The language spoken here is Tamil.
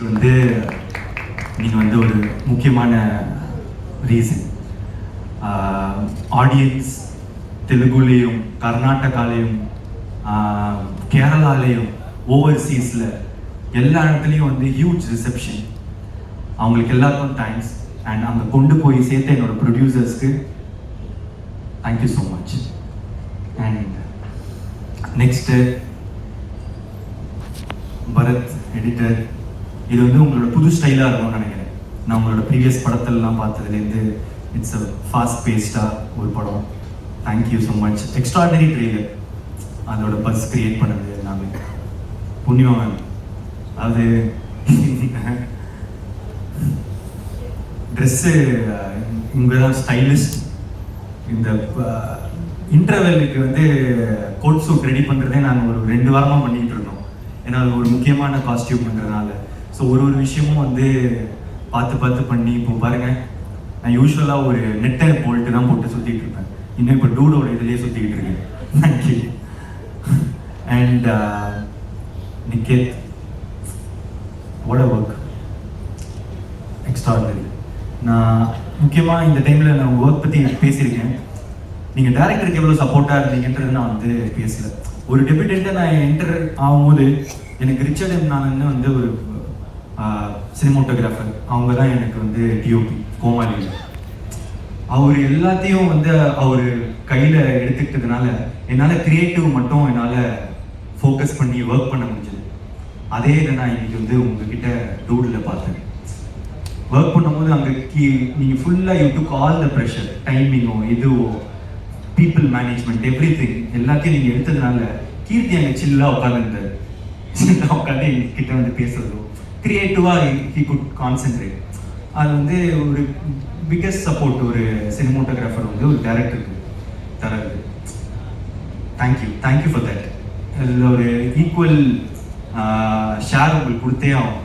வந்து நீங்கள் வந்து ஒரு முக்கியமான ரீசன். ஆடியன்ஸ் தெலுங்குலேயும் கர்நாடகாலேயும் கேரளாலேயும் ஓவர்சீஸில் எல்லா இடத்துலையும் வந்து ஹியூஜ் ரிசப்ஷன். அவங்களுக்கு எல்லாருக்கும் தேங்க்ஸ். அண்ட் அங்கே கொண்டு போய் சேர்த்த என்னோட ப்ரொடியூசர்ஸ்க்கு thank you so much. And next Bharath editor, இது வந்து உங்களோட புது ஸ்டைலாக இருக்கும்னு நினைக்கிறேன். நான் உங்களோட ப்ரீவியஸ் படத்திலலாம் பார்த்ததுலேருந்து இட்ஸ் அ ஃபாஸ்ட் பேஸ்டாக ஒரு படம். Thank you so much. Extraordinary trailer, அதோட பஸ் கிரியேட் பண்ணது எல்லாமே புண்ணியவன். அது ட்ரெஸ்ஸு இங்கே தான் ஸ்டைலிஸ்ட். இந்த இன்டர்வெல்லுக்கு வந்து கோட் சூட் ரெடி பண்ணுறதே நாங்கள் ஒரு 2 வாரமாக பண்ணிகிட்டு இருந்தோம். ஏன்னா அது ஒரு முக்கியமான காஸ்டியூம் பண்ணுறதுனால. ஸோ ஒரு விஷயமும் வந்து பார்த்து பண்ணி இப்போ பாருங்கள், நான் யூஸ்வலாக ஒரு நெட்டை போல்ட்டு தான் போட்டு சுற்றிட்டு இருப்பேன். இன்னும் இப்போ டூடோட இதுலேயே சுற்றிக்கிட்டு இருக்கேன். Thank you. And Niket, what a work, extraordinary. நான் முக்கியமாக இந்த டைமில் நான் ஒர்க் பற்றி பேசியிருக்கேன். நீங்கள் டேரக்டருக்கு எவ்வளோ சப்போர்ட்டாக இருந்தீங்கன்றது நான் வந்து பேசலை. ஒரு டெபியூட்டண்ட்டாக நான் என்டர் ஆகும்போது எனக்கு ரிச்சர்ட் எம் நானன்னு வந்து ஒரு சினிமோட்டோகிராஃபர், அவங்க தான் எனக்கு வந்து டிஓபி கோமாளியில். அவர் எல்லாத்தையும் வந்து அவர் கையில் எடுத்துக்கிட்டதுனால என்னால் க்ரியேட்டிவ் மட்டும் என்னால் ஃபோக்கஸ் பண்ணி ஒர்க் பண்ண முடிஞ்சது. அதே இதை நான் இன்னைக்கு வந்து உங்ககிட்ட டூடில் பார்த்தேன். ஒர்க் பண்ணும்போது அங்கே நீங்கள் ஃபுல்லாக you took all the pressure, டைமிங்கோ இதுவோ பீப்புள் மேனேஜ்மெண்ட் எவ்ரிதிங் எல்லாத்தையும் நீங்கள் எடுத்ததுனால கீர்த்தி அங்கே சில்லாக உட்காந்துருந்தார். சில்லாக உட்காந்து எங்ககிட்ட வந்து பேசுறதோ கிரியேட்டிவாக ஹி குட் கான்சென்ட்ரேட். அது வந்து ஒரு பிக்கஸ்ட் சப்போர்ட் ஒரு சினிமோட்டோகிராஃபர் வந்து ஒரு டைரக்டருக்கு தரது. Thank you for that. அதில் ஒரு ஈக்குவல் ஷேர் உங்களுக்கு கொடுத்தே ஆகும்.